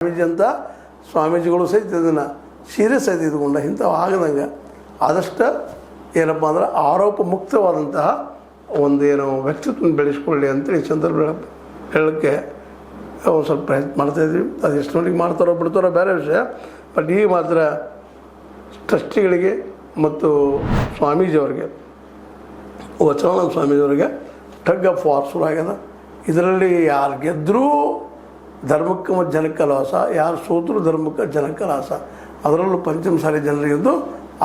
ಸ್ವಾಮೀಜಿ ಅಂತ ಸ್ವಾಮೀಜಿಗಳು ಸಹಿತ ಇದನ್ನು ಸೀರಿಯಸ್ ಆಗಿ ಇದ್ಕೊಂಡ ಇಂಥವು ಆಗದಂಗೆ ಆದಷ್ಟು ಏನಪ್ಪ ಅಂದ್ರೆ ಆರೋಪ ಮುಕ್ತವಾದಂತಹ ಒಂದು ಏನು ವ್ಯಕ್ತಿತ್ವ ಬೆಳೆಸ್ಕೊಳ್ಳಿ ಅಂತೇಳಿ ಈ ಸಂದರ್ಭ ಹೇಳೋಕ್ಕೆ ಒಂದು ಸ್ವಲ್ಪ ಪ್ರಯತ್ನ ಮಾಡ್ತಾಯಿದ್ವಿ. ಅದು ಎಷ್ಟು ಮಟ್ಟಿಗೆ ಮಾಡ್ತಾರೋ ಬಿಡ್ತಾರೋ ಬೇರೆ ವಿಷಯ. ಬಟ್ ಈಗ ಮಾತ್ರ ಟ್ರಸ್ಟಿಗಳಿಗೆ ಮತ್ತು ಸ್ವಾಮೀಜಿಯವರಿಗೆ ವಚನಾನಂದ ಸ್ವಾಮೀಜಿಯವರಿಗೆ ಟಗ್ ಆಫ್ ವಾರ್ ಶುರು ಆಗ್ಯದ. ಇದರಲ್ಲಿ ಯಾರು ಗೆದ್ದರೂ ಧರ್ಮಕ್ಕೆ ಮತ್ತು ಜನಕ್ಕೆ ಲಾಸ, ಯಾರು ಸೋತರೂ ಧರ್ಮಕ್ಕೆ ಜನಕ್ಕೆ ಲಾಸ. ಅದರಲ್ಲೂ ಪಂಚಮಸಾಲಿ ಜನರಿಗಿಂದು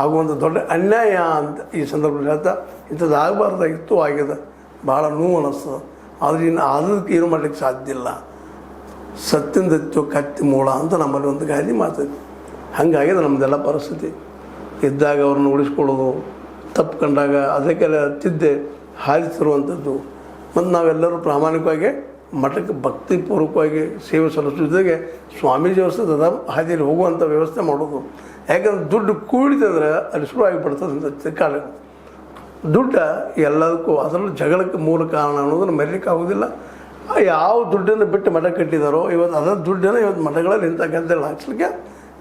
ಆಗುವಂಥ ದೊಡ್ಡ ಅನ್ಯಾಯ ಅಂತ ಈ ಸಂದರ್ಭದಲ್ಲಿ ಹೇಳ್ತಾ ಇಂಥದ್ದು ಆಗಬಾರ್ದಾಗಿತ್ತು, ಆಗಿದೆ. ಭಾಳ ನೋವು ಅನ್ನಿಸ್ತದೆ. ಆದರೆ ಇನ್ನು ಅದಕ್ಕೆ ಏನು ಮಾಡಲಿಕ್ಕೆ ಸಾಧ್ಯ ಇಲ್ಲ. ಸತ್ತಿಂದತ್ತು ಕತ್ತಿ ಮೂಳ ಅಂತ ನಮ್ಮಲ್ಲಿ ಒಂದು ಗಾದೆ ಮಾತೈತಿ. ಹಾಗಾಗಿದೆ ನಮ್ಮದೆಲ್ಲ ಪರಿಸ್ಥಿತಿ. ಇದ್ದಾಗ ಅವ್ರನ್ನ ಉಳಿಸ್ಕೊಳ್ಳೋದು, ತಪ್ಪು ಕಂಡಾಗ ಅದಕ್ಕೆಲ್ಲ ತಿದ್ದೆ ಹಾದಿ ತರುವಂಥದ್ದು. ಮತ್ತು ನಾವೆಲ್ಲರೂ ಪ್ರಾಮಾಣಿಕವಾಗಿ ಮಠಕ್ಕೆ ಭಕ್ತಿಪೂರ್ವಕವಾಗಿ ಸೇವೆ ಸಲ್ಲಿಸೋ ಜೊತೆಗೆ ಸ್ವಾಮೀಜಿಯವ್ರ ಸದ ಹಾದಿಯಲ್ಲಿ ಹೋಗುವಂಥ ವ್ಯವಸ್ಥೆ ಮಾಡೋದು. ಯಾಕಂದ್ರೆ ದುಡ್ಡು ಕೂಡಿತಂದ್ರೆ ಅಲ್ಲಿ ಶುರು ಆಗಿಬಿಡ್ತದೆ ಅಂತ ಕಾಲ. ದುಡ್ಡು ಎಲ್ಲದಕ್ಕೂ, ಅದರಲ್ಲೂ ಜಗಳಕ್ಕೆ ಮೂಲ ಕಾರಣ ಅನ್ನೋದನ್ನು ಮರೀಲಿಕ್ಕೆ ಆಗೋದಿಲ್ಲ. ಯಾವ ದುಡ್ಡನ್ನು ಬಿಟ್ಟು ಮಠ ಕಟ್ಟಿದಾರೋ ಇವತ್ತು ಅದರ ದುಡ್ಡನ್ನು ಇವತ್ತು ಮಠಗಳಲ್ಲಿ ಇಂಥಕ್ಕಂಥೇಳಿ ಹಾಕ್ಸ್ಲಿಕ್ಕೆ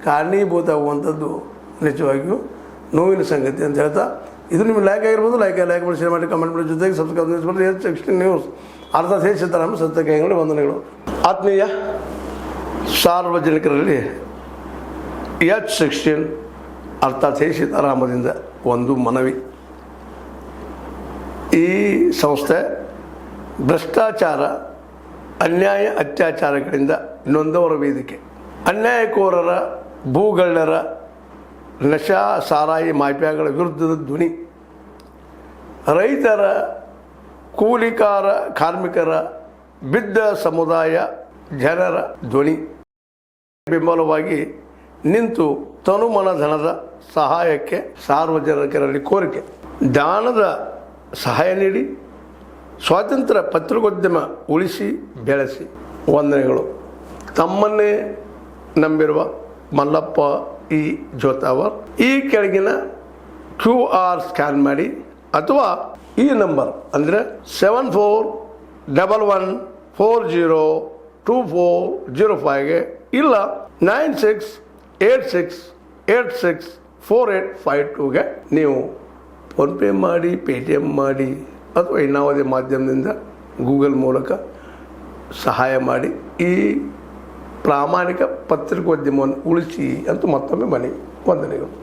ಕಾರಣೀಭೂತ ಆಗುವಂಥದ್ದು ನಿಜವಾಗಿಯೂ ನೋವಿನ ಸಂಗತಿ ಅಂತ ಹೇಳ್ತಾ, ಇದು ನಿಮ್ಗೆ ಲೈಕ್ ಆಗಿರ್ಬೋದು. ಲೈಕ್ ಮಾಡಿ, ಶೇರ್ ಮಾಡಿ, ಕಮೆಂಟ್ ಮಾಡಿ, ಜೊತೆಗೆ ಸಬ್ಸ್ಕ್ರೈಬ್ ಮಾಡಿ. H16 ನ್ಯೂಸ್ ಅರ್ಥಾತ್ ಹೇ ಸೀತಾರಾಮ ಸತ್ಯಕ್ಕೆ ವಂದನೆಗಳು. ಆತ್ಮೀಯ ಸಾರ್ವಜನಿಕರಲ್ಲಿ H16 ಅರ್ಥಾತ್ ಹೇ ಸೀತಾರಾಮದಿಂದ ಒಂದು ಮನವಿ. ಈ ಸಂಸ್ಥೆ ಭ್ರಷ್ಟಾಚಾರ, ಅನ್ಯಾಯ, ಅತ್ಯಾಚಾರಗಳಿಂದ ನೊಂದವರ ವೇದಿಕೆ. ಅನ್ಯಾಯಕೋರರ, ಭೂಗಳ್ಳರ, ನಶಾ ಸಾರಾಯಿ ಮಾಫಿಯಾಗಳ ವಿರುದ್ಧದ ಧ್ವನಿ. ರೈತರ, ಕೂಲಿಕಾರ, ಕಾರ್ಮಿಕರ, ಬಿದ್ದ ಸಮುದಾಯ ಜನರ ಧ್ವನಿ. ಬೆಂಬಲವಾಗಿ ನಿಂತು ತನುಮನ ಧನದ ಸಹಾಯಕ್ಕೆ ಸಾರ್ವಜನಿಕರಲ್ಲಿ ಕೋರಿಕೆ. ದಾನದ ಸಹಾಯ ನೀಡಿ ಸ್ವಾತಂತ್ರ್ಯ ಪತ್ರಿಕೋದ್ಯಮ ಉಳಿಸಿ ಬೆಳೆಸಿ. ವಂದನೆಗಳು. ತಮ್ಮನ್ನೇ ನಂಬಿರುವ ಮಲ್ಲಪ್ಪ ಇ ಜೋತಾವರ್. ಈ ಕೆಳಗಿನ QR ಸ್ಕ್ಯಾನ್ ಮಾಡಿ ಅಥವಾ ಈ ನಂಬರ್ ಅಂದರೆ 7411402405ಗೆ ಇಲ್ಲ 9686864852ಗೆ ನೀವು ಫೋನ್ಪೇ ಮಾಡಿ, ಪೇಟಿಎಮ್ ಮಾಡಿ ಅಥವಾ ಇನ್ನಾವುದೇ ಮಾಧ್ಯಮದಿಂದ ಗೂಗಲ್ ಮೂಲಕ ಸಹಾಯ ಮಾಡಿ ಈ ಪ್ರಾಮಾಣಿಕ ಪತ್ರಿಕೋದ್ಯಮವನ್ನು ಉಳಿಸಿ ಅಂತ ಮತ್ತೊಮ್ಮೆ ಮನವಿ. ವಂದನೆಗಳು.